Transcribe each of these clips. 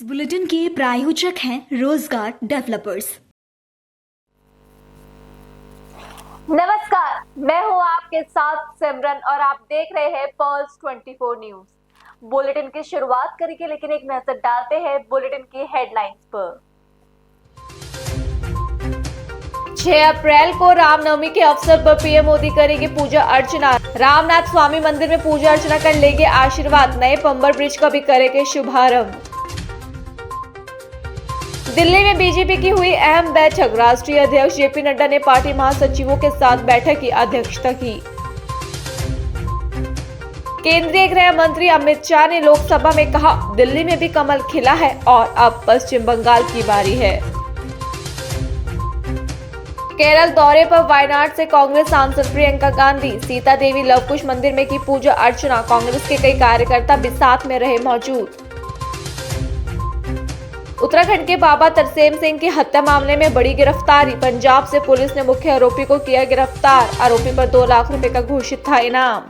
Bulletin के प्रायोजक हैं रोजगार डेवलपर्स। नमस्कार, मैं हूं आपके साथ सिमरन और आप देख रहे हैं पर्ल्स 24 न्यूज। बुलेटिन की शुरुआत करेंगे, लेकिन एक नजर डालते हैं बुलेटिन की हेडलाइंस पर। 6 अप्रैल को रामनवमी के अवसर पर पीएम मोदी करेंगे पूजा अर्चना। रामनाथ स्वामी मंदिर में पूजा अर्चना कर लेंगे आशीर्वाद। नए पंबर ब्रिज का भी करेंगे शुभारंभ। दिल्ली में बीजेपी की हुई अहम बैठक। राष्ट्रीय अध्यक्ष जेपी नड्डा ने पार्टी महासचिवों के साथ बैठक की अध्यक्षता की। केंद्रीय गृह मंत्री अमित शाह ने लोकसभा में कहा, दिल्ली में भी कमल खिला है और अब पश्चिम बंगाल की बारी है। केरल दौरे पर वायनाड से कांग्रेस सांसद प्रियंका गांधी। सीता देवी लवकुश मंदिर में की पूजा अर्चना। कांग्रेस के कई कार्यकर्ता भी साथ में रहे मौजूद। उत्तराखंड के बाबा तरसेम सिंह की हत्या मामले में बड़ी गिरफ्तारी। पंजाब से पुलिस ने मुख्य आरोपी को किया गिरफ्तार। आरोपी पर 2 लाख रुपए का घोषित था इनाम।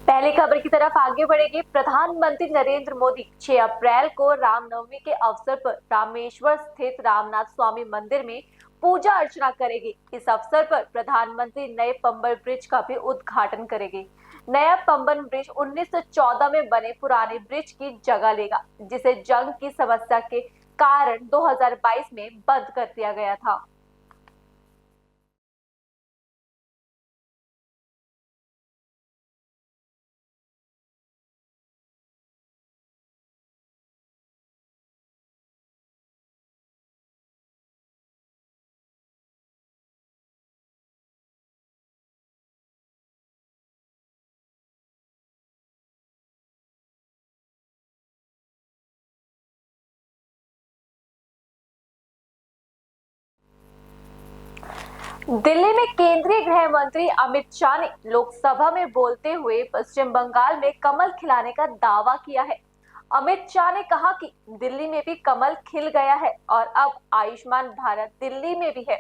पहली खबर की तरफ आगे बढ़ेंगे। प्रधानमंत्री नरेंद्र मोदी 6 अप्रैल को रामनवमी के अवसर पर रामेश्वर स्थित रामनाथ स्वामी मंदिर में पूजा अर्चना करेंगे। इस अवसर पर प्रधानमंत्री नए पंबर ब्रिज का भी उद्घाटन करेंगे। नया पंबन ब्रिज 1914 में बने पुराने ब्रिज की जगह लेगा, जिसे जंग की समस्या के कारण 2022 में बंद कर दिया गया था। दिल्ली में केंद्रीय गृह मंत्री अमित शाह ने लोकसभा में बोलते हुए पश्चिम बंगाल में कमल खिलाने का दावा किया है। अमित शाह ने कहा कि दिल्ली में भी कमल खिल गया है और अब आयुष्मान भारत दिल्ली में भी है।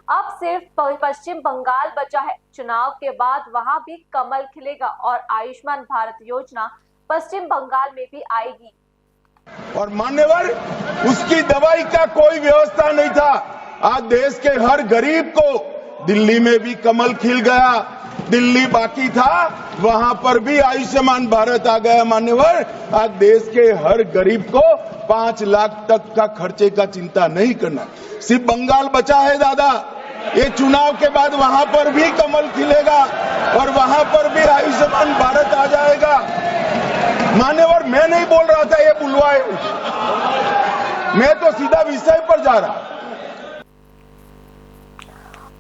अब सिर्फ पश्चिम बंगाल बचा है। चुनाव के बाद वहां भी कमल खिलेगा और आयुष्मान भारत योजना पश्चिम बंगाल में भी आएगी। और मान्यवर, उसकी दवाई का कोई व्यवस्था नहीं था। आज देश के हर गरीब को दिल्ली में भी कमल खिल गया। दिल्ली बाकी था, वहां पर भी आयुष्मान भारत आ गया। मान्यवर, आज देश के हर गरीब को 5 लाख तक का खर्चे का चिंता नहीं करना। सिर्फ बंगाल बचा है दादा। ये चुनाव के बाद वहां पर भी कमल खिलेगा और वहां पर भी आयुष्मान भारत आ जाएगा। मान्यवर, मैं नहीं बोल रहा था ये बुलवाए, मैं तो सीधा विषय पर जा रहा।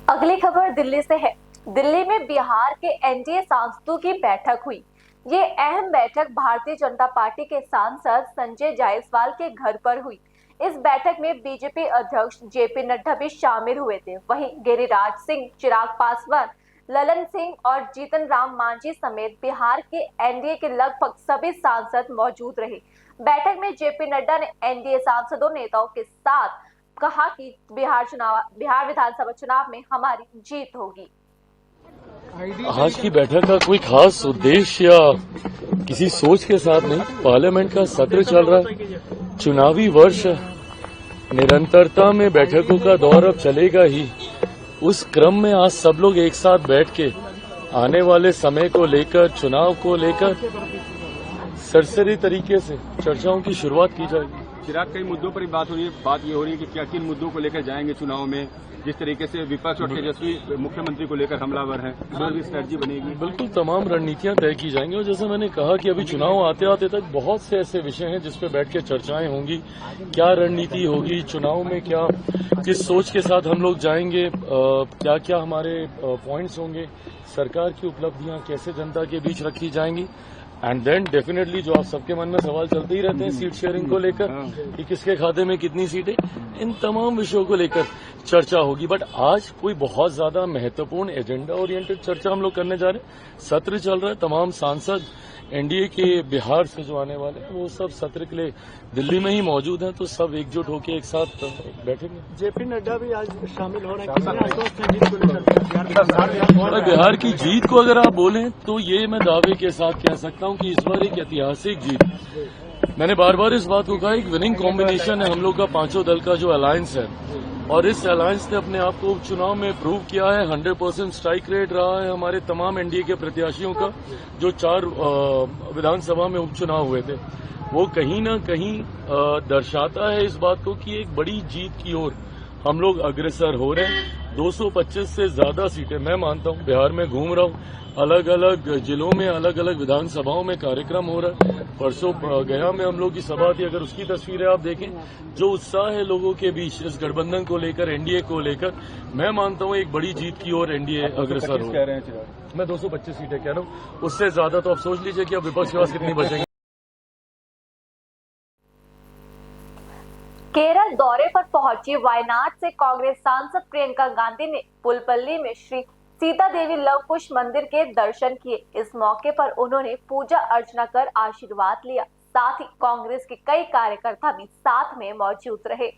अगली खबर दिल्ली से है। दिल्ली में बिहार के एनडीए सांसदों की बैठक हुई। ये अहम बैठक भारतीय जनता पार्टी के सांसद संजय जायसवाल के घर पर हुई। इस बैठक में बीजेपी अध्यक्ष जेपी नड्डा भी शामिल हुए थे। वहीं गिरिराज सिंह, चिराग पासवान, ललन सिंह और जीतन राम मांझी समेत बिहार के एनडीए के लगभग सभी सांसद मौजूद रहे। बैठक में जेपी नड्डा ने एनडीए सांसदों नेताओं के साथ कहा कि बिहार विधानसभा चुनाव में हमारी जीत होगी। आज की बैठक का कोई खास उद्देश्य या किसी सोच के साथ नहीं। पार्लियामेंट का सत्र चल रहा है, चुनावी वर्ष, निरंतरता में बैठकों का दौर अब चलेगा ही। उस क्रम में आज सब लोग एक साथ बैठ के आने वाले समय को लेकर, चुनाव को लेकर सरसरी तरीके से चर्चाओं की शुरुआत की जाएगी। चिराग, कई मुद्दों पर बात हो रही है। बात ये हो रही है कि क्या किन मुद्दों को लेकर जाएंगे चुनाव में। जिस तरीके से विपक्ष और तेजस्वी मुख्यमंत्री को लेकर हमलावर हैं, जो स्ट्रेटजी बनेगी। बिल्कुल तमाम रणनीतियां तय की जाएंगी और जैसे मैंने कहा कि अभी चुनाव आते आते तक बहुत से ऐसे विषय हैं जिस पे बैठ के चर्चाएं होंगी। क्या रणनीति होगी चुनाव में, क्या किस सोच के साथ हम लोग जाएंगे, क्या क्या हमारे पॉइंट्स होंगे, सरकार की उपलब्धियां कैसे जनता के बीच रखी जाएंगी। एंड देन डेफिनेटली जो आप सबके मन में सवाल चलते ही रहते हैं सीट शेयरिंग को लेकर कि किसके खाते में कितनी सीटें, इन तमाम विषयों को लेकर चर्चा होगी। बट आज कोई बहुत ज्यादा महत्वपूर्ण एजेंडा ओरिएंटेड चर्चा हम लोग करने जा रहे हैं। सत्र चल रहा है, तमाम सांसद एनडीए के बिहार से जो आने वाले हैं वो सब सत्र के लिए दिल्ली में ही मौजूद हैं, तो सब एकजुट होकर एक साथ बैठेंगे। जेपी नड्डा भी आज शामिल हो रहे हैं। बिहार की जीत को अगर आप बोलें तो ये मैं दावे के साथ कह सकता हूं कि इस बार एक ऐतिहासिक जीत। मैंने बार बार इस बात को कहा, एक विनिंग कॉम्बिनेशन है हम लोग का, पांचों दल का जो अलायंस है, और इस अलायंस ने अपने आप को उपचुनाव में प्रूव किया है। 100% स्ट्राइक रेट रहा है हमारे तमाम एनडीए के प्रत्याशियों का, जो 4 विधानसभा में उपचुनाव हुए थे। वो कहीं न कहीं दर्शाता है इस बात को कि एक बड़ी जीत की ओर हम लोग अग्रसर हो रहे हैं। 225 से ज्यादा सीटें, मैं मानता हूं, बिहार में घूम रहा हूं, अलग अलग जिलों में अलग अलग विधानसभाओं में कार्यक्रम हो रहा है। परसों गया में हम लोग की सभा थी, अगर उसकी तस्वीरें आप देखें, जो उत्साह है लोगों के बीच इस गठबंधन को लेकर, एनडीए को लेकर, मैं मानता हूं एक बड़ी जीत की ओर एनडीए अग्रसर हो। मैं 225 सीटें कह रहा हूं, उससे ज्यादा तो आप सोच लीजिए कि अब विपक्ष के पास कितनी बचेंगी। केरल दौरे पर पहुंची वायनाड से कांग्रेस सांसद प्रियंका गांधी ने पुलपल्ली में श्री सीता देवी लव कुश मंदिर के दर्शन किए। इस मौके पर उन्होंने पूजा अर्चना कर आशीर्वाद लिया। साथ ही कांग्रेस के कई कार्यकर्ता भी साथ में मौजूद रहे।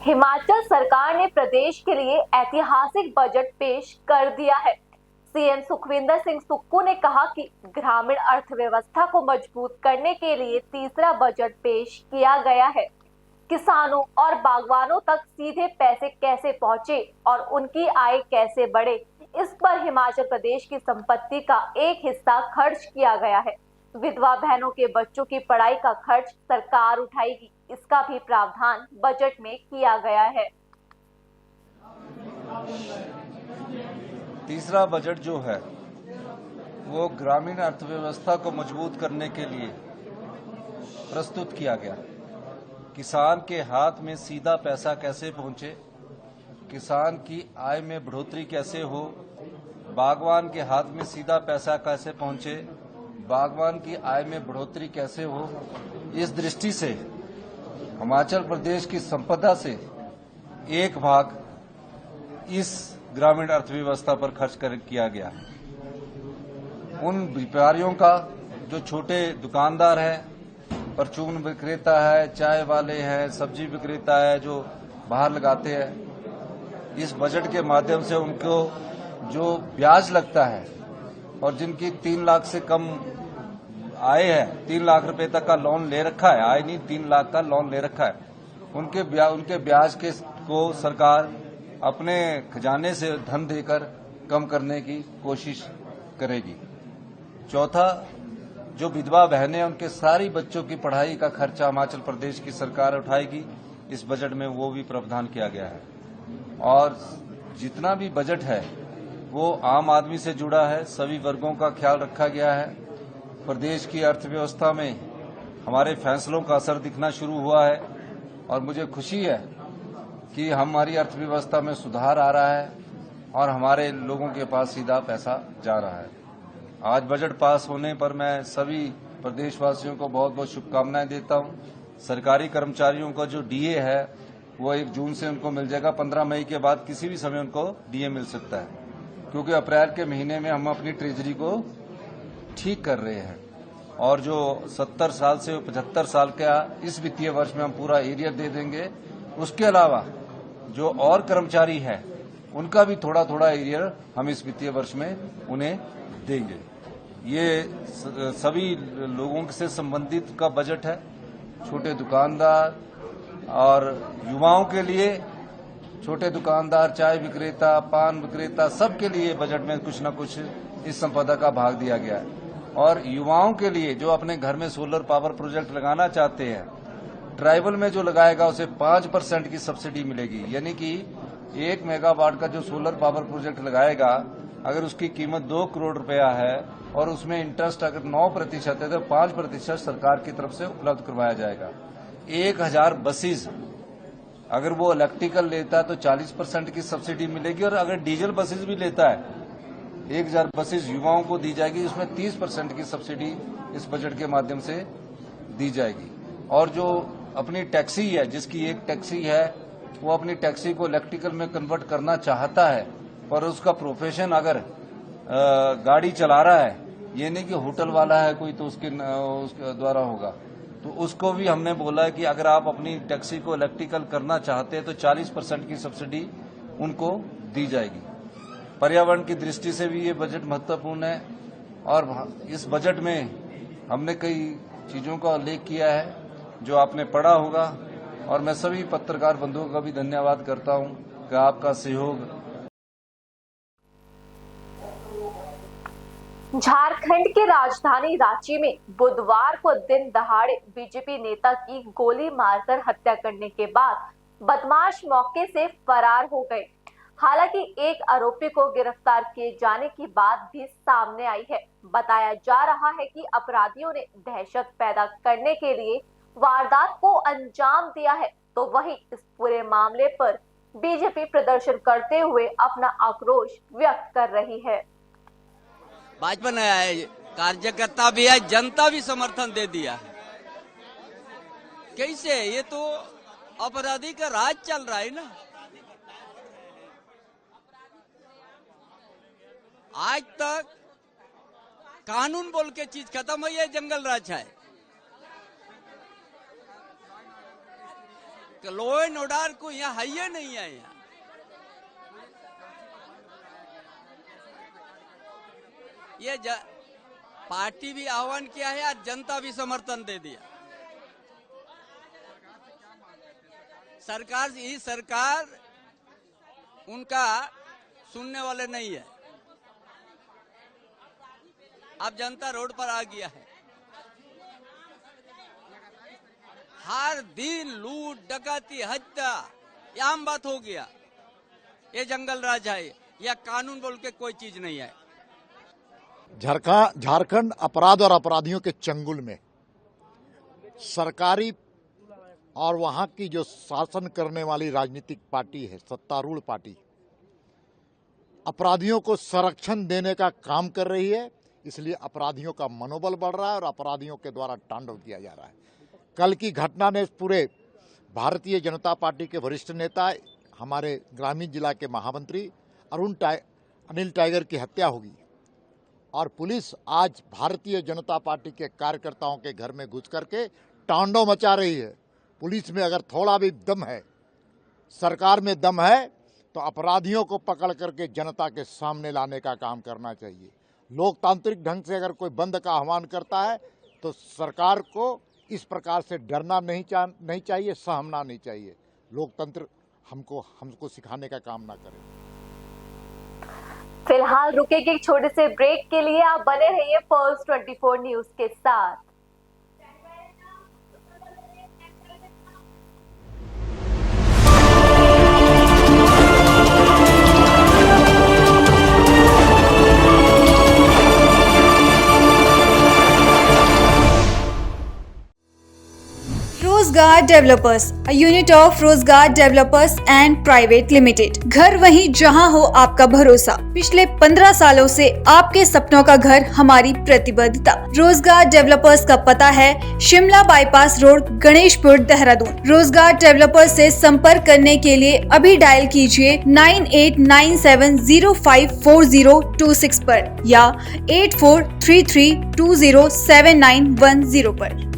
हिमाचल सरकार ने प्रदेश के लिए ऐतिहासिक बजट पेश कर दिया है। सीएम सुखविंदर सिंह सुक्खू ने कहा कि ग्रामीण अर्थव्यवस्था को मजबूत करने के लिए तीसरा बजट पेश किया गया है। किसानों और बागवानों तक सीधे पैसे कैसे पहुंचे और उनकी आय कैसे बढ़े, इस पर हिमाचल प्रदेश की संपत्ति का एक हिस्सा खर्च किया गया है। विधवा बहनों के बच्चों की पढ़ाई का खर्च सरकार उठाएगी, इसका भी प्रावधान बजट में किया गया है। तीसरा बजट जो है वो ग्रामीण अर्थव्यवस्था को मजबूत करने के लिए प्रस्तुत किया गया। किसान के हाथ में सीधा पैसा कैसे पहुंचे, किसान की आय में बढ़ोतरी कैसे हो, बागवान के हाथ में सीधा पैसा कैसे पहुंचे, बागवान की आय में बढ़ोतरी कैसे हो, इस दृष्टि से हिमाचल प्रदेश की संपदा से एक भाग इस ग्रामीण अर्थव्यवस्था पर खर्च किया गया। उन व्यापारियों का जो छोटे दुकानदार हैं, परचून विक्रेता है, चाय वाले हैं, सब्जी विक्रेता है, जो बाहर लगाते हैं, इस बजट के माध्यम से उनको जो ब्याज लगता है और जिनकी 3 लाख से कम आय है, 3 लाख रुपए तक का लोन ले रखा है, आय नहीं 3 लाख का लोन ले रखा है, उनके ब्याज के को सरकार अपने खजाने से धन देकर कम करने की कोशिश करेगी। चौथा, जो विधवा बहनें हैं उनके सारी बच्चों की पढ़ाई का खर्चा हिमाचल प्रदेश की सरकार उठाएगी। इस बजट में वो भी प्रावधान किया गया है। और जितना भी बजट है वो आम आदमी से जुड़ा है, सभी वर्गों का ख्याल रखा गया है। प्रदेश की अर्थव्यवस्था में हमारे फैसलों का असर दिखना शुरू हुआ है और मुझे खुशी है कि हमारी अर्थव्यवस्था में सुधार आ रहा है और हमारे लोगों के पास सीधा पैसा जा रहा है। आज बजट पास होने पर मैं सभी प्रदेशवासियों को बहुत बहुत शुभकामनाएं देता हूं। सरकारी कर्मचारियों का जो डीए है वो 1 जून से उनको मिल जाएगा। 15 मई के बाद किसी भी समय उनको डीए मिल सकता है, क्योंकि अप्रैल के महीने में हम अपनी ट्रेजरी को ठीक कर रहे हैं। और जो 70 साल से 75 साल का इस वित्तीय वर्ष में हम पूरा एरियर दे देंगे। उसके अलावा जो और कर्मचारी हैं उनका भी थोड़ा थोड़ा एरियर हम इस वित्तीय वर्ष में उन्हें देंगे। ये सभी लोगों से संबंधित का बजट है। छोटे दुकानदार और युवाओं के लिए, छोटे दुकानदार, चाय विक्रेता, पान विक्रेता, सबके लिए बजट में कुछ न कुछ इस संपदा का भाग दिया गया है। और युवाओं के लिए जो अपने घर में सोलर पावर प्रोजेक्ट लगाना चाहते हैं, ट्राइबल में जो लगाएगा उसे 5% की सब्सिडी मिलेगी। यानी कि 1 मेगावाट का जो सोलर पावर प्रोजेक्ट लगाएगा, अगर उसकी कीमत 2 करोड़ रुपया है और उसमें इंटरेस्ट अगर 9% है तो 5% सरकार की तरफ से उपलब्ध करवाया जाएगा। 1000 बसेस अगर वो इलेक्ट्रिकल लेता है तो 40% की सब्सिडी मिलेगी, और अगर डीजल बसेस भी लेता है 1000 बसेस युवाओं को दी जाएगी, उसमें 30% की सब्सिडी इस बजट के माध्यम से दी जाएगी। और जो अपनी टैक्सी है, जिसकी एक टैक्सी है, वो अपनी टैक्सी को इलेक्ट्रिकल में कन्वर्ट करना चाहता है, पर उसका प्रोफेशन अगर गाड़ी चला रहा है, ये नहीं कि होटल वाला है कोई तो उसके द्वारा होगा, तो उसको भी हमने बोला है कि अगर आप अपनी टैक्सी को इलेक्ट्रिकल करना चाहते हैं तो 40% की सब्सिडी उनको दी जाएगी। पर्यावरण की दृष्टि से भी ये बजट महत्वपूर्ण है, और इस बजट में हमने कई चीजों का उल्लेख किया है जो आपने पढ़ा होगा, और मैं सभी पत्रकार बंधुओं का भी धन्यवाद करता हूं कि आपका सहयोग। झारखंड की राजधानी रांची में बुधवार को दिन दहाड़े बीजेपी नेता की गोली मारकर हत्या करने के बाद बदमाश मौके से फरार हो गए। हालांकि एक आरोपी को गिरफ्तार किए जाने की बात भी सामने आई है। बताया जा रहा है कि अपराधियों ने दहशत पैदा करने के लिए वारदात को अंजाम दिया है, तो वहीं इस पूरे मामले पर बीजेपी प्रदर्शन करते हुए अपना आक्रोश व्यक्त कर रही है। भाजपा नया है, कार्यकर्ता भी है, जनता भी समर्थन दे दिया है। कैसे? ये तो अपराधी का राज चल रहा है ना। आज तक कानून बोल के चीज खत्म हुई है, जंगल राज है। लॉ एंड ऑर्डर को यहाँ है ही नहीं है। यहाँ ये पार्टी भी आह्वान किया है और जनता भी समर्थन दे दिया। सरकार उनका सुनने वाले नहीं है। अब जनता रोड पर आ गया है। हर दिन लूट, डकैती, हत्या ये आम बात हो गया। ये जंगल राज है, यह कानून बोल के कोई चीज नहीं है। झारखंड अपराध और अपराधियों के चंगुल में सरकारी और वहां की जो शासन करने वाली राजनीतिक पार्टी है, सत्तारूढ़ पार्टी, अपराधियों को संरक्षण देने का काम कर रही है। इसलिए अपराधियों का मनोबल बढ़ रहा है और अपराधियों के द्वारा तांडव किया जा रहा है। कल की घटना ने पूरे भारतीय जनता पार्टी के वरिष्ठ नेता, हमारे ग्रामीण जिला के महामंत्री अनिल टाइगर की हत्या होगी, और पुलिस आज भारतीय जनता पार्टी के कार्यकर्ताओं के घर में घुस करके तांडव मचा रही है। पुलिस में अगर थोड़ा भी दम है, सरकार में दम है, तो अपराधियों को पकड़ करके जनता के सामने लाने का काम करना चाहिए। लोकतांत्रिक ढंग से अगर कोई बंद का आह्वान करता है तो सरकार को इस प्रकार से डरना नहीं चाहिए, सहमना नहीं चाहिए। लोकतंत्र हमको सिखाने का काम ना करे। फिलहाल रुकेंगे एक छोटे से ब्रेक के लिए। आप बने रहिए पल्स 24 न्यूज के साथ। रोजगार डेवलपर्स, अ यूनिट ऑफ रोजगार डेवलपर्स एंड प्राइवेट लिमिटेड। घर वहीं जहां हो आपका भरोसा। पिछले 15 सालों से आपके सपनों का घर हमारी प्रतिबद्धता। रोजगार डेवलपर्स का पता है शिमला बाईपास रोड, गणेशपुर, देहरादून। रोजगार डेवलपर्स से संपर्क करने के लिए अभी डायल कीजिए 9897054026 पर या 8433207910 पर।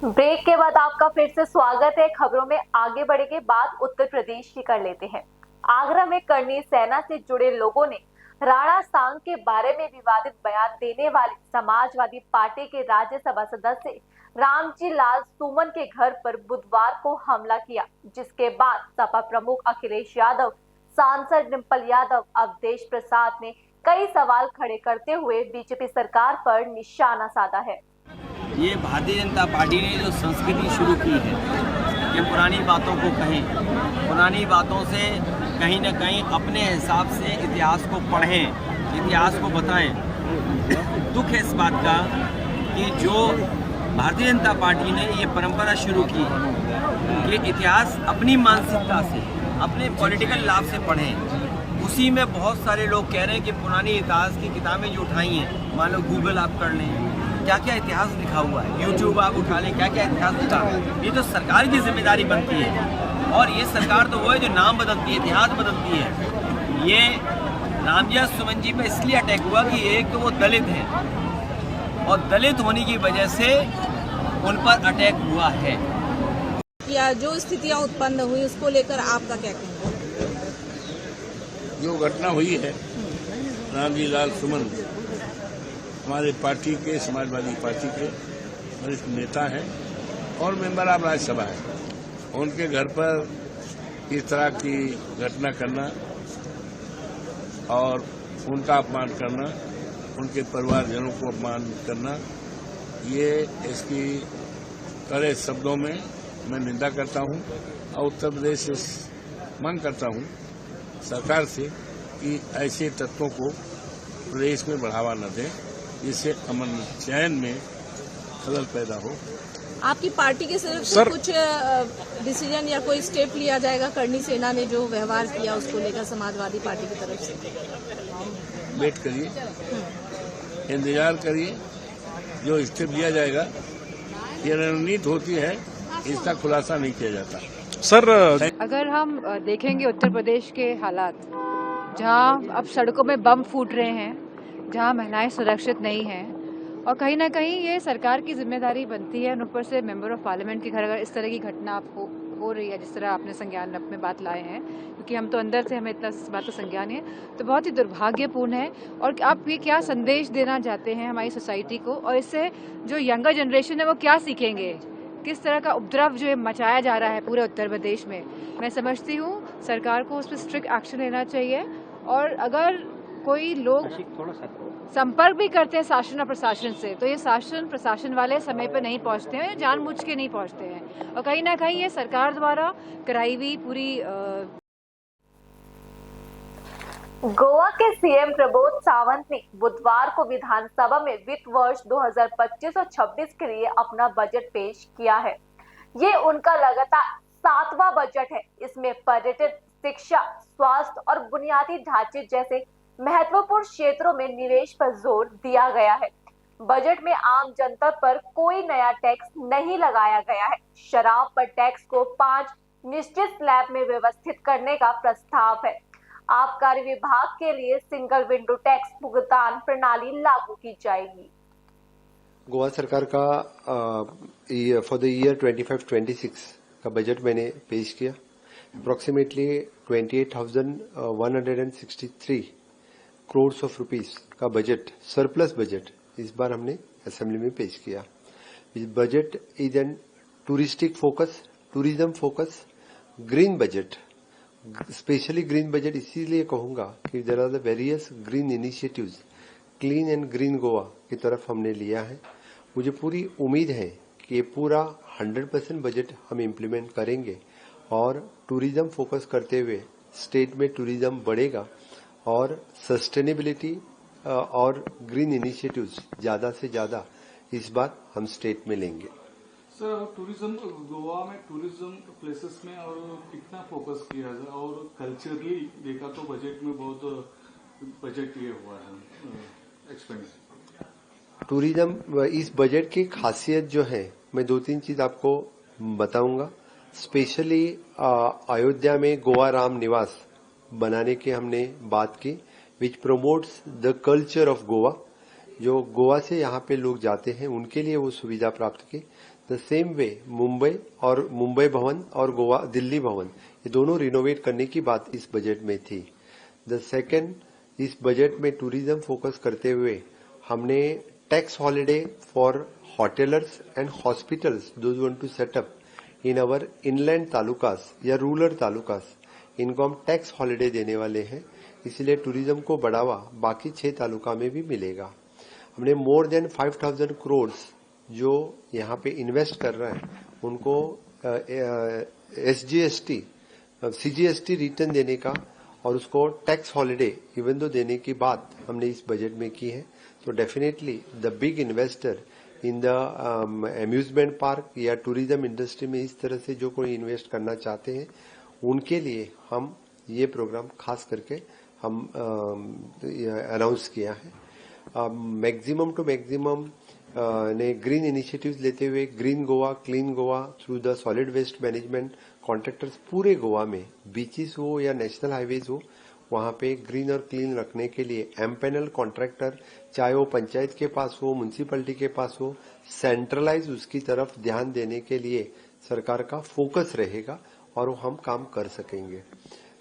ब्रेक के बाद आपका फिर से स्वागत है। खबरों में आगे बढ़ेंगे, बात उत्तर प्रदेश की कर लेते हैं। आगरा में करनी सेना से जुड़े लोगों ने राणा सांग के बारे में विवादित बयान देने वाले समाजवादी पार्टी के राज्यसभा सदस्य रामजी लाल सुमन के घर पर बुधवार को हमला किया, जिसके बाद सपा प्रमुख अखिलेश यादव, सांसद डिंपल यादव, अवधेश प्रसाद ने कई सवाल खड़े करते हुए बीजेपी सरकार पर निशाना साधा है। ये भारतीय जनता पार्टी ने जो संस्कृति शुरू की है कि पुरानी बातों को कहें, पुरानी बातों से कहीं न कहीं अपने हिसाब से इतिहास को पढ़ें, इतिहास को बताएं। दुख है इस बात का कि जो भारतीय जनता पार्टी ने ये परंपरा शुरू की है कि इतिहास अपनी मानसिकता से, अपने पॉलिटिकल लाभ से पढ़ें। उसी में बहुत सारे लोग कह रहे हैं कि पुरानी इतिहास की किताबें जो उठाई हैं, मान लो गूगल आप कर लें, क्या क्या इतिहास लिखा हुआ है, यूट्यूब आप उठा लें, क्या क्या इतिहास लिखा है। ये तो सरकार की जिम्मेदारी बनती है, और ये सरकार तो वो है जो नाम बदलती है, इतिहास बदलती है। ये नामजद सुमन जी पे इसलिए अटैक हुआ कि एक तो वो दलित हैं और दलित होने की वजह से उन पर अटैक हुआ है। या जो स्थितियां उत्पन्न हुई उसको लेकर आपका क्या कहना है? जो घटना हुई है, रामजी लाल सुमन हमारे पार्टी के, समाजवादी पार्टी के वरिष्ठ नेता हैं और मेंबर ऑफ राज्यसभा हैं। उनके घर पर इस तरह की घटना करना और उनका अपमान करना, उनके परिवारजनों को अपमान करना, ये इसकी कड़े शब्दों में मैं निंदा करता हूं और उत्तर प्रदेश से मांग करता हूं सरकार से कि ऐसे तत्वों को प्रदेश में बढ़ावा न दें, जिससे अमन चैन में खलल पैदा हो। आपकी पार्टी के तरफ कुछ डिसीजन या कोई स्टेप लिया जाएगा? करणी सेना ने जो व्यवहार किया उसको लेकर समाजवादी पार्टी की तरफ से वेट करिए, इंतजार करिए, जो स्टेप लिया जाएगा। ये रणनीति होती है, इसका खुलासा नहीं किया जाता। सर, अगर हम देखेंगे उत्तर प्रदेश के हालात, जहां अब सड़कों में बम फूट रहे हैं, जहां महिलाएं सुरक्षित नहीं हैं, और कहीं ना कहीं ये सरकार की जिम्मेदारी बनती है। ऊपर से मेंबर ऑफ पार्लियामेंट के घर अगर इस तरह की घटना हो रही है, जिस तरह आपने संज्ञान में बात लाए हैं, क्योंकि हम तो अंदर से हमें इतना इस बात का संज्ञान है, तो बहुत ही दुर्भाग्यपूर्ण है। और आप ये क्या संदेश देना चाहते हैं हमारी सोसाइटी को, और इससे जो यंगर जनरेशन है वो क्या सीखेंगे? किस तरह का उपद्रव जो है मचाया जा रहा है पूरे उत्तर प्रदेश में। मैं समझती हूँ सरकार को उस पर स्ट्रिक्ट एक्शन लेना चाहिए, और अगर कोई लोग संपर्क भी करते हैं शासन और प्रशासन से, तो ये शासन प्रशासन वाले समय पर नहीं पहुंचते हैं, जानबूझ के नहीं पहुंचते हैं, और कहीं ना कहीं ये सरकार द्वारा कराई हुई पूरी गोवा के सीएम प्रमोद सावंत ने बुधवार को विधानसभा में वित्त वर्ष 2025 और 26 के लिए अपना बजट पेश किया है। ये उनका लगातार 7वां बजट है। इसमें पर्यटन, शिक्षा, स्वास्थ्य और बुनियादी ढांचे जैसे महत्वपूर्ण क्षेत्रों में निवेश पर जोर दिया गया है। बजट में आम जनता पर कोई नया टैक्स नहीं लगाया गया है। शराब पर टैक्स को 5 निश्चित स्लैब में व्यवस्थित करने का प्रस्ताव है। आबकारी विभाग के लिए सिंगल विंडो टैक्स भुगतान प्रणाली लागू की जाएगी। गोवा सरकार का फॉर द ईयर 25-26 का बजट मैंने पेश किया। अप्रोक्सीमेटली 28,163 करोड़ ऑफ रुपीस का बजट, सरप्लस बजट इस बार हमने असेंबली में पेश किया। इस budget is an touristic focus, tourism focus, green budget. Specially green budget इसीलिए कहूंगा कि there are the various green initiatives, clean and green Goa की तरफ हमने लिया है। मुझे पूरी उम्मीद है कि ये पूरा 100% बजट हम इम्प्लीमेंट करेंगे और टूरिज्म फोकस करते हुए स्टेट में टूरिज्म बढ़ेगा और सस्टेनेबिलिटी और ग्रीन इनिशिएटिव्स ज्यादा से ज्यादा इस बार हम स्टेट में लेंगे। सर, टूरिज्म गोवा में टूरिज्म प्लेसेस में और कितना फोकस किया जाए, और कल्चरली देखा तो बजट में बहुत बजट ये हुआ है एक्सपेंस। टूरिज्म इस बजट की खासियत जो है, मैं 2-3 चीज आपको बताऊंगा। स्पेशली अयोध्या में गोवा राम निवास बनाने की हमने बात की, which promotes the culture of Goa. जो गोवा से यहाँ पे लोग जाते हैं उनके लिए वो सुविधा प्राप्त की। द सेम वे मुंबई और मुंबई भवन और गोवा दिल्ली भवन, ये दोनों रिनोवेट करने की बात इस बजट में थी। द सेकेंड, इस बजट में टूरिज्म फोकस करते हुए हमने tax holiday for hoteliers and hospitals those want to set up in our inland talukas या रूरल तालुकास, इनको हम टैक्स हॉलिडे देने वाले हैं। इसलिए टूरिज्म को बढ़ावा बाकी 6 तालुका में भी मिलेगा। हमने मोर देन 5,000 करोड़ जो यहाँ पे इन्वेस्ट कर रहे हैं उनको SGST CGST रिटर्न देने का और उसको टैक्स हॉलिडे इवन दो देने की बात हमने इस बजट में की है। तो definitely the big investor in the amusement park या टूरिज्म इंडस्ट्री में इस तरह से जो कोई इन्वेस्ट करना चाहते हैं उनके लिए हम ये प्रोग्राम खास करके हम अनाउंस किया है। मैक्सिमम टू मैक्सिमम ने ग्रीन इनिशिएटिव्स लेते हुए green Goa, clean Goa through the solid waste management contractors पूरे गोवा में बीचेस हो या नेशनल हाईवेज हो वहां पे ग्रीन और क्लीन रखने के लिए एमपैनल कॉन्ट्रैक्टर चाहे वो पंचायत के पास हो, म्युनिसिपैलिटी के पास हो, सेंट्रलाइज उसकी तरफ ध्यान देने के लिए सरकार का फोकस रहेगा और वो हम काम कर सकेंगे।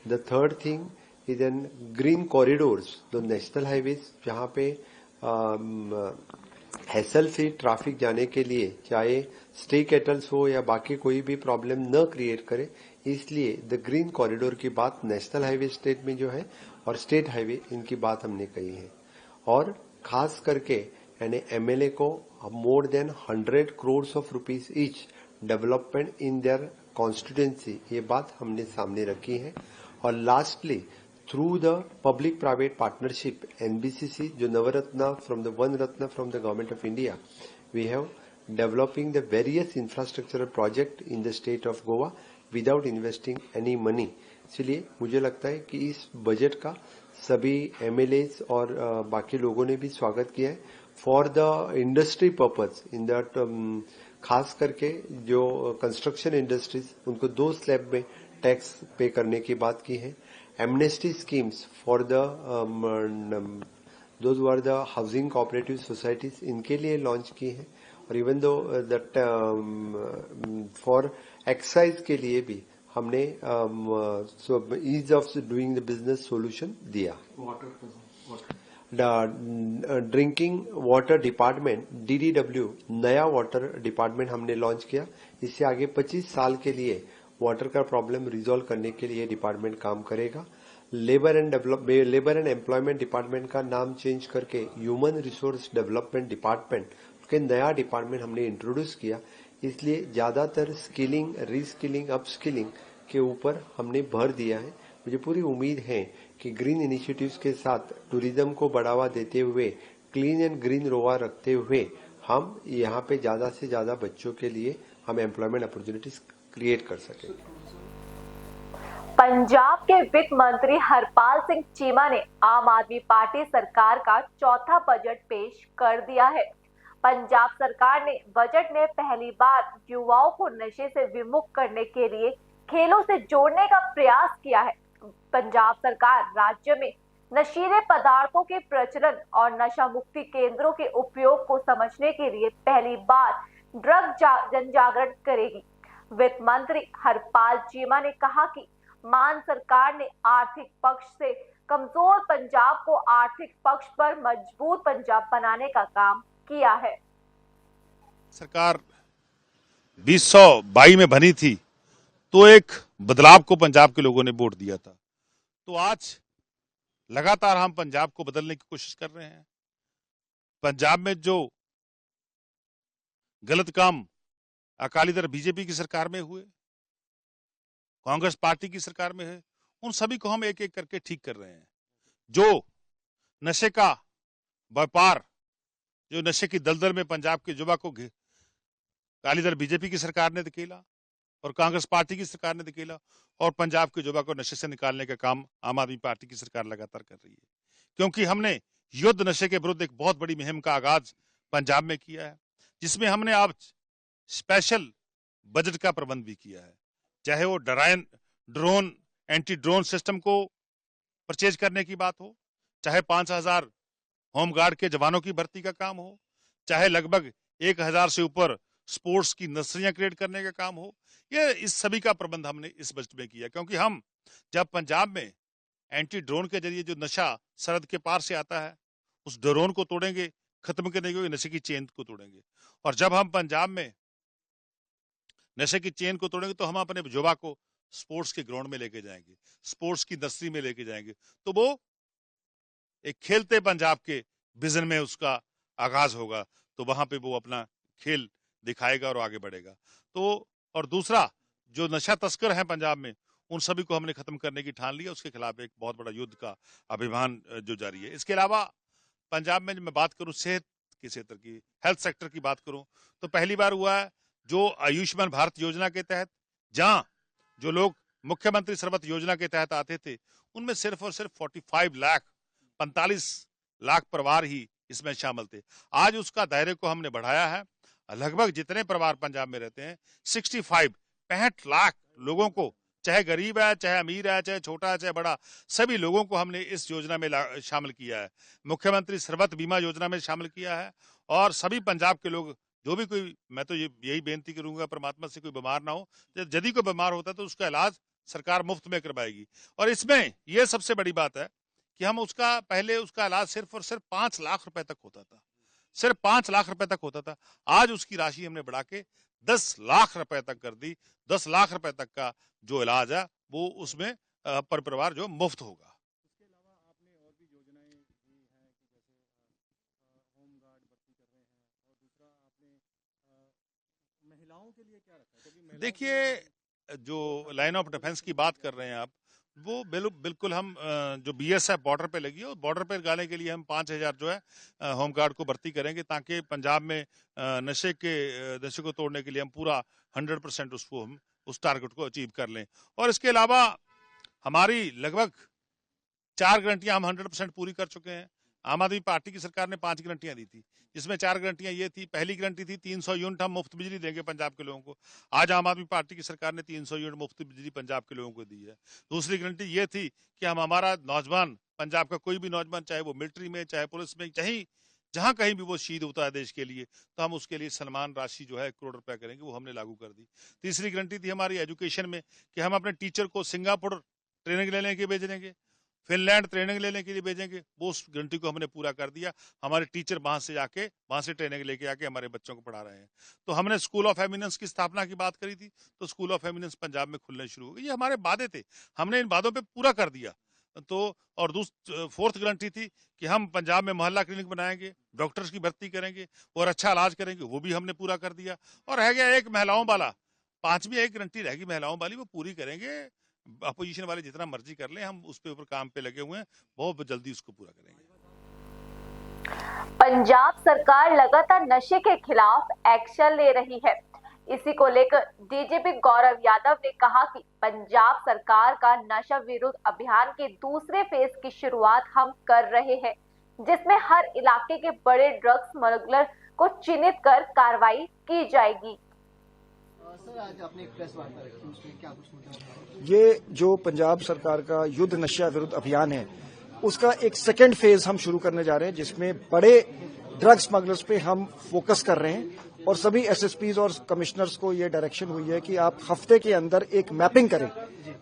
The third thing is an green corridors, the national highways जहां पे हैसल फ्री ट्रैफिक जाने के लिए चाहे स्टे कैटल्स हो या बाकी कोई भी प्रॉब्लम न क्रिएट करे, इसलिए द ग्रीन कॉरिडोर की बात नेशनल हाईवे स्टेट में जो है और स्टेट हाईवे इनकी बात हमने कही है। और खास करके यानी MLA को more than 100 crore of rupees each development in their constituency, ये बात हमने सामने रखी है। और lastly through the public private partnership NBCC जो Navratna from the one ratna from the government of India, we have developing the various infrastructural project in the state of Goa without investing any money। इसलिए मुझे लगता है कि इस budget का सभी MLAs और बाकी लोगों ने भी स्वागत किया है for the industry purpose in that खास करके जो कंस्ट्रक्शन इंडस्ट्रीज उनको 2 स्लैब में टैक्स पे करने की बात की है। Amnesty schemes for the those who are the housing cooperative societies इनके लिए लॉन्च की है। और even though that for excise के लिए भी हमने ease of doing the business solution दिया। ड्रिंकिंग वाटर डिपार्टमेंट DDW नया वाटर डिपार्टमेंट हमने लॉन्च किया। इससे आगे 25 साल के लिए वाटर का प्रॉब्लम रिजॉल्व करने के लिए डिपार्टमेंट काम करेगा। लेबर एंड एम्प्लॉयमेंट डिपार्टमेंट का नाम चेंज करके ह्यूमन रिसोर्स डेवलपमेंट डिपार्टमेंट के नया डिपार्टमेंट हमने इंट्रोड्यूस किया। इसलिए ज्यादातर स्किलिंग, रीस्किलिंग, अपस्किलिंग के ऊपर हमने भर दिया है। मुझे पूरी उम्मीद है कि ग्रीन इनिशिएटिव्स के साथ टूरिज्म को बढ़ावा देते हुए क्लीन एंड ग्रीन गोवा रखते हुए हम यहाँ पे ज्यादा से ज्यादा बच्चों के लिए हम एम्प्लॉयमेंट अपॉर्चुनिटीज क्रिएट कर सके। पंजाब के वित्त मंत्री हरपाल सिंह चीमा ने आम आदमी पार्टी सरकार का चौथा बजट पेश कर दिया है। पंजाब सरकार ने बजट में पहली बार युवाओं को नशे से विमुक्त करने के लिए खेलों से जोड़ने का प्रयास किया है। पंजाब सरकार राज्य में नशीले पदार्थों के प्रचलन और नशा मुक्ति केंद्रों के उपयोग को समझने के लिए पहली बार ड्रग जन जागरण करेगी। वित्त मंत्री हरपाल चीमा ने कहा कि मान सरकार ने आर्थिक पक्ष से कमजोर पंजाब को आर्थिक पक्ष पर मजबूत पंजाब बनाने का काम किया है। सरकार 2022 में बनी थी तो एक बदलाव को पंजाब के लोगों ने वोट दिया था। तो आज लगातार हम पंजाब को बदलने की कोशिश कर रहे हैं। पंजाब में जो गलत काम अकाली दल बीजेपी की सरकार में हुए, कांग्रेस पार्टी की सरकार में है, उन सभी को हम एक एक करके ठीक कर रहे हैं। जो नशे का व्यापार, जो नशे की दलदल में पंजाब के युवा को अकाली दल बीजेपी की सरकार ने धकेला और कांग्रेस पार्टी की सरकार ने धकेला, और पंजाब के युवा को नशे से निकालने का काम आम आदमी पार्टी की सरकार लगातार कर रही है। क्योंकि हमने युद्ध नशे के विरुद्ध एक बहुत बड़ी मुहिम का आगाज पंजाब में किया है, जिसमें हमने आज स्पेशल बजट का प्रबंध भी किया है। चाहे वो ड्रोन एंटी ड्रोन सिस्टम को परचेज करने की बात हो, चाहे 5000 होमगार्ड के जवानों की भर्ती का काम हो, चाहे लगभग 1000 से ऊपर स्पोर्ट्स की नर्सरियां क्रिएट करने का काम हो, ये इस सभी का प्रबंध हमने इस बजट में किया। क्योंकि हम जब पंजाब में एंटी ड्रोन के जरिए जो नशा सरहद के पार से आता है उस ड्रोन को तोड़ेंगे, खत्म करने के नशे की चेन को तोड़ेंगे। और जब हम पंजाब में नशे की चेन को तोड़ेंगे तो हम अपने युवा को स्पोर्ट्स के ग्राउंड में लेके जाएंगे, स्पोर्ट्स की नर्सरी में लेके जाएंगे, तो वो एक खेलते पंजाब के विजन में उसका आगाज होगा। तो वहां पे वो अपना खेल दिखाएगा और आगे बढ़ेगा। तो और दूसरा, जो नशा तस्कर हैं पंजाब में, उन सभी को हमने खत्म करने की ठान लिया। उसके खिलाफ एक बहुत बड़ा युद्ध का अभियान जो जारी है। इसके अलावा पंजाब में जब मैं बात करूं सेहत के क्षेत्र की, हेल्थ सेक्टर की बात करूं, तो पहली बार हुआ है जो आयुष्मान भारत योजना के तहत, जहां जो लोग मुख्यमंत्री सर्वत योजना के तहत आते थे, उनमें सिर्फ और सिर्फ 45 लाख परिवार ही इसमें शामिल थे। आज उसका दायरे को हमने बढ़ाया है। लगभग जितने परिवार पंजाब में रहते हैं 65 लाख लोगों को, चाहे गरीब है, चाहे अमीर है, चाहे छोटा है, चाहे बड़ा, सभी लोगों को हमने इस योजना में शामिल किया है। मुख्यमंत्री सर्वत बीमा योजना में शामिल किया है। और सभी पंजाब के लोग, जो भी कोई, मैं तो यही बेनती करूंगा परमात्मा से कोई बीमार ना हो, यदि कोई बीमार होता है तो उसका इलाज सरकार मुफ्त में करवाएगी। और इसमें यह सबसे बड़ी बात है कि हम पहले उसका इलाज सिर्फ और सिर्फ 5 लाख रुपए तक होता था, सिर्फ 5 लाख रुपए तक होता था। आज उसकी राशि हमने बढ़ा के 10 लाख रुपए तक कर दी। 10 लाख रुपए तक का जो इलाज है वो उसमें पर परिवार जो मुफ्त होगा। इसके अलावा आपने और भी योजनाएं दी हैं कि जैसे होमगार्ड भर्ती कर रहे हैं, और दूसरा आपने महिलाओं के लिए क्या रखा है? देखिए, जो लाइन ऑफ डिफेंस की बात कर रहे हैं आप, वो बिल्कुल हम जो बीएसएफ बॉर्डर पे लगी है, बॉर्डर पे लगाने के लिए हम 5000 जो है होमगार्ड को भर्ती करेंगे, ताकि पंजाब में नशे को तोड़ने के लिए हम पूरा 100% उसको हम उस टारगेट को अचीव कर लें। और इसके अलावा हमारी लगभग 4 गारंटियां हम 100% पूरी कर चुके हैं। आम आदमी पार्टी की सरकार ने 5 गारंटियां दी थी, जिसमें 4 गारंटियां ये थी। पहली गारंटी थी 300 यूनिट हम मुफ्त बिजली देंगे पंजाब के लोगों को। आज आम आदमी पार्टी की सरकार ने 300 यूनिट मुफ्त बिजली पंजाब के लोगों को दी है। दूसरी गारंटी ये थी कि हमारा नौजवान, पंजाब का कोई भी नौजवान, चाहे वो मिलिट्री में, चाहे पुलिस में, जहां कहीं भी वो शहीद होता है देश के लिए, तो हम उसके लिए सम्मान राशि जो है 1 करोड़ रुपया करेंगे, वो हमने लागू कर दी। तीसरी गारंटी थी हमारी एजुकेशन में, कि हम अपने टीचर को सिंगापुर ट्रेनिंग लेने के भेजेंगे, फिनलैंड ट्रेनिंग लेने के लिए भेजेंगे। वो उस गारंटी को हमने पूरा कर दिया। हमारे टीचर वहां से ट्रेनिंग लेके आके हमारे बच्चों को पढ़ा रहे हैं। तो हमने स्कूल ऑफ एमिनेंस की स्थापना की बात करी थी, तो स्कूल ऑफ एमिनेंस पंजाब में खुलने शुरू हो गए। ये हमारे वादे थे, हमने इन वादों पे पूरा कर दिया। तो और फोर्थ गारंटी थी कि हम पंजाब में मोहल्ला क्लिनिक बनाएंगे, डॉक्टर्स की भर्ती करेंगे और अच्छा इलाज करेंगे, वो भी हमने पूरा कर दिया। और रह गया एक महिलाओं वाला, 5वीं एक गारंटी रहेगी महिलाओं वाली, वो पूरी करेंगे। अपोजिशन वाले जितना मर्जी कर लें, हम उस पे ऊपर काम पे लगे हुए हैं, बहुत जल्दी उसको पूरा करेंगे। पंजाब सरकार लगातार नशे के खिलाफ एक्शन ले रही है। इसी को लेकर डीजीपी गौरव यादव ने कहा कि पंजाब सरकार का नशा विरुद्ध अभियान के दूसरे फेज की शुरुआत हम कर रहे हैं, जिसमें हर इलाके के बड़े ड्रग्स स्मगलर को चिन्हित कर कार्रवाई की जाएगी। सर, आज आपने एक प्रेस वार्ता रखी, उसमें क्या कुछ? ये जो पंजाब सरकार का युद्ध नशा विरुद्ध अभियान है, उसका एक सेकेंड फेज हम शुरू करने जा रहे हैं, जिसमें बड़े ड्रग स्मगलर्स पे हम फोकस कर रहे हैं। और सभी एसएसपीज और कमिश्नर्स को ये डायरेक्शन हुई है कि आप हफ्ते के अंदर एक मैपिंग करें,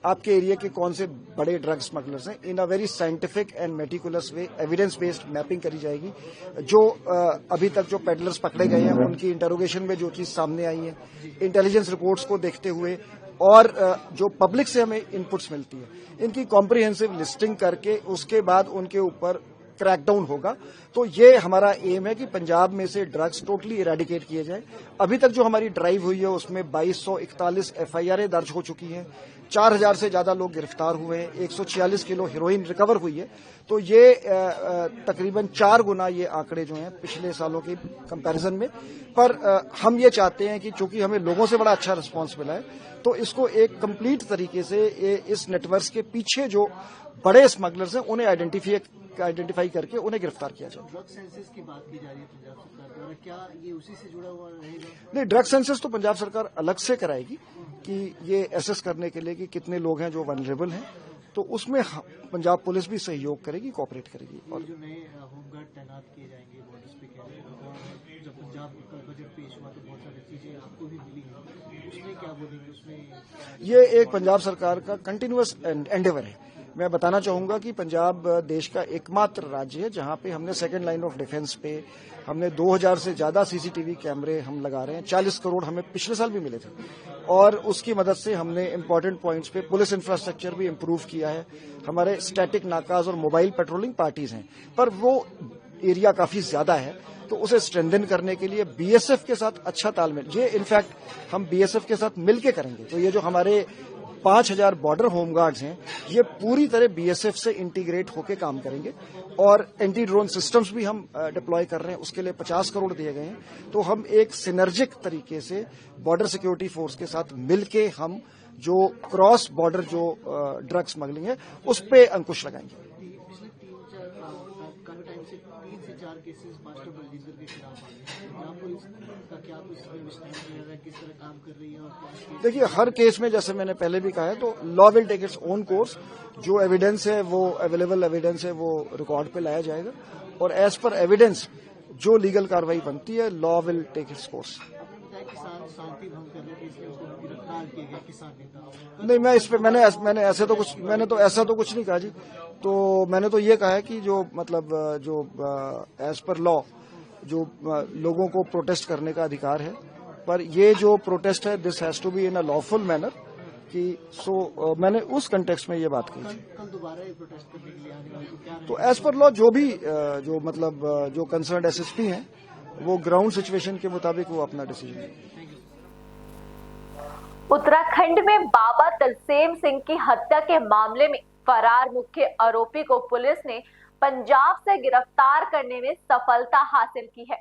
आपके एरिया के कौन से बड़े ड्रग स्मगलर्स हैं। In a very scientific and meticulous way evidence based mapping करी जाएगी। जो अभी तक जो पेडलर्स पकड़े गए हैं, उनकी इंटरोगेशन में जो चीज सामने आई है, इंटेलिजेंस रिपोर्ट्स को देखते हुए, और जो पब्लिक से हमें इनपुट्स मिलती है, इनकी कॉम्प्रिहेंसिव लिस्टिंग करके उसके बाद उनके ऊपर क्रैकडाउन होगा। तो ये हमारा एम है कि पंजाब में से ड्रग्स टोटली इरेडिकेट किए जाए। अभी तक जो हमारी ड्राइव हुई है, उसमें 2241 एफआईआर दर्ज हो चुकी हैं, 4000 से ज्यादा लोग गिरफ्तार हुए हैं, 146 किलो हेरोइन रिकवर हुई है। तो ये तकरीबन 4 गुना ये आंकड़े जो हैं पिछले सालों के कंपैरिजन में। पर हम ये चाहते हैं कि चूंकि हमें लोगों से बड़ा अच्छा रिस्पांस मिला है, तो इसको एक कंप्लीट तरीके से इस नेटवर्क के पीछे जो बड़े स्मगलर्स हैं, उन्हें आइडेंटिफाई करके उन्हें गिरफ्तार किया जाए। ड्रग सेंसस की बात की जा रही है पंजाब सरकार द्वारा, क्या ये उसी से जुड़ा हुआ रहेगा? नहीं, ड्रग सेंसस तो पंजाब सरकार अलग से कराएगी कि ये एसेस करने के लिए कि कितने लोग हैं जो वनरेबल हैं। तो उसमें पंजाब पुलिस भी सहयोग करेगी, कोऑपरेट करेगी। और जो नए होमगार्ड तैनात किए जाएंगे बॉर्डर्स पे, और जब पंजाब का बजट पेश हुआ तो बहुत सारी चीजें आपको भी मिली हैं, उसमें क्या बोलेंगे? उसमें ये एक पंजाब सरकार का कंटिन्यूअस एंडेवर है। मैं बताना चाहूंगा कि पंजाब देश का एकमात्र राज्य है जहां पे हमने सेकेंड लाइन ऑफ डिफेंस पे हमने 2000 से ज्यादा सीसीटीवी कैमरे हम लगा रहे हैं। 40 करोड़ हमें पिछले साल भी मिले थे, और उसकी मदद से हमने इंपॉर्टेंट पॉइंट्स पे पुलिस इंफ्रास्ट्रक्चर भी इम्प्रूव किया है। हमारे स्टैटिक नाकाज और मोबाइल पेट्रोलिंग पार्टीज हैं, पर वो एरिया काफी ज्यादा है। तो उसे स्ट्रेंथन करने के लिए बीएसएफ के साथ अच्छा तालमेल, ये इनफैक्ट हम बीएसएफ के साथ मिलकर करेंगे। तो ये जो हमारे 5000 बॉर्डर होमगार्ड्स हैं, ये पूरी तरह बीएसएफ से इंटीग्रेट होकर काम करेंगे और एंटी ड्रोन सिस्टम्स भी हम डिप्लॉय कर रहे हैं, उसके लिए 50 करोड़ दिए गए हैं। तो हम एक सिनर्जिक तरीके से बॉर्डर सिक्योरिटी फोर्स के साथ मिलके हम जो क्रॉस बॉर्डर जो ड्रग स्मगलिंग है उस पे अंकुश लगाएंगे। देखिए, हर केस में जैसे मैंने पहले भी कहा है, तो law will take its own course. जो एविडेंस है, वो अवेलेबल एविडेंस है, वो रिकॉर्ड पे लाया जाएगा और एज पर एविडेंस जो लीगल कार्रवाई बनती है, law will take its course. नहीं, मैं इस पे मैंने ऐसा तो कुछ नहीं कहा जी। तो मैंने तो ये कहा है कि जो मतलब जो एज पर लॉ जो लोगों को प्रोटेस्ट करने का अधिकार है, पर ये जो प्रोटेस्ट है this has to be in a lawful manner कि मैंने उस कंटेक्स्ट में ये बात की थी। कल दोबारा ये प्रोटेस्ट करने के लिए आने वाले तो क्या, तो एज पर लॉ जो भी जो मतलब जो कंसर्न्ड एसएसपी हैं वो ग्राउंड सिचुएशन के मुताबिक वो अपना डिसीजन लेंगे। उत्तराखंड में बाबा तरसेम सिंह की हत्या के मामले में फरार मुख्य आरोपी को पुलिस ने पंजाब से गिरफ्तार करने में सफलता हासिल की है।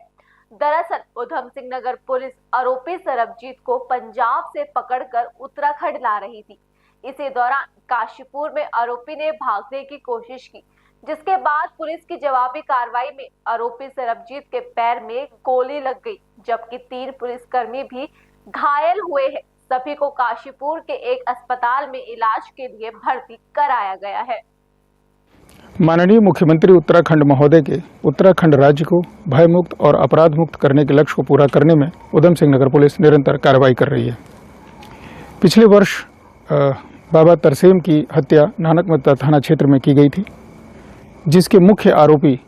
दरअसल उधम सिंह नगर पुलिस आरोपी सरबजीत को पंजाब से पकड़कर उत्तराखंड ला रही थी। इसी दौरान काशीपुर में आरोपी ने भागने की कोशिश की, जिसके बाद पुलिस की जवाबी कार्रवाई में आरोपी सरबजीत के पैर में गोली लग गई, जबकि 3 पुलिसकर्मी भी घायल हुए हैं। सभी को काशीपुर के एक अस्पताल में इलाज के लिए भर्ती कराया गया है। माननीय मुख्यमंत्री उत्तराखंड महोदय के उत्तराखंड राज्य को भयमुक्त और अपराध मुक्त करने के लक्ष्य को पूरा करने में उधम सिंह नगर पुलिस निरंतर कार्रवाई कर रही है। पिछले वर्ष बाबा तरसेम की हत्या नानक मत्ता थाना क्षेत्र में की गई थी, जिसके मुख्य आरोपी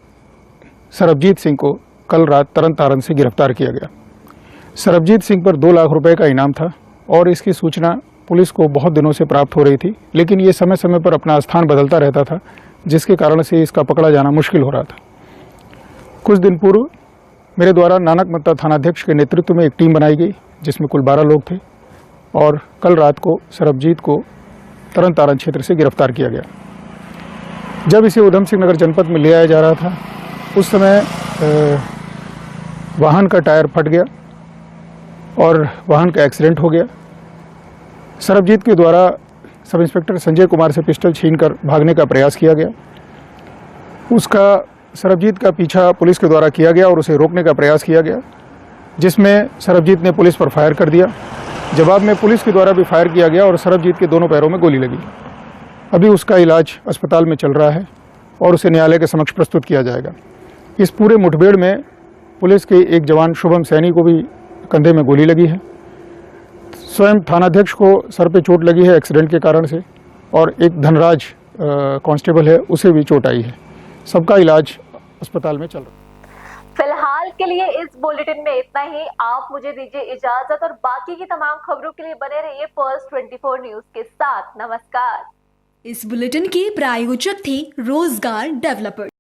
सरबजीत सिंह को कल रात तरन तारण से गिरफ्तार किया गया। सरबजीत सिंह पर 2 लाख रुपए का इनाम था और इसकी सूचना पुलिस को बहुत दिनों से प्राप्त हो रही थी, लेकिन ये समय समय पर अपना स्थान बदलता रहता था, जिसके कारण से इसका पकड़ा जाना मुश्किल हो रहा था। कुछ दिन पूर्व मेरे द्वारा नानक मत्ता थानाध्यक्ष के नेतृत्व में एक टीम बनाई गई, जिसमें कुल 12 लोग थे और कल रात को सरबजीत को तरन तारण क्षेत्र से गिरफ्तार किया गया। जब इसे उधम सिंह नगर जनपद में ले आया जा रहा था, उस समय वाहन का टायर फट गया और वाहन का एक्सीडेंट हो गया। सरबजीत के द्वारा सब इंस्पेक्टर संजय कुमार से पिस्टल छीनकर भागने का प्रयास किया गया। उसका सरबजीत का पीछा पुलिस के द्वारा किया गया और उसे रोकने का प्रयास किया गया, जिसमें सरबजीत ने पुलिस पर फायर कर दिया। जवाब में पुलिस के द्वारा भी फायर किया गया और सरबजीत के दोनों पैरों में गोली लगी। अभी उसका इलाज अस्पताल में चल रहा है और उसे न्यायालय के समक्ष प्रस्तुत किया जाएगा। इस पूरे मुठभेड़ में पुलिस के एक जवान शुभम सैनी को भी कंधे में गोली लगी है। स्वयं थानाध्यक्ष को सर पे चोट लगी है एक्सीडेंट के कारण से और एक धनराज कांस्टेबल है, उसे भी चोट आई है। सबका इलाज अस्पताल में चल रहा है। फिलहाल के लिए इस बुलेटिन में इतना ही। आप मुझे दीजिए इजाजत और बाकी की तमाम खबरों के लिए बने रहिए पर्स 24 न्यूज के साथ। नमस्कार। इस बुलेटिन की प्रायोजक थे रोजगार डेवलपर्स।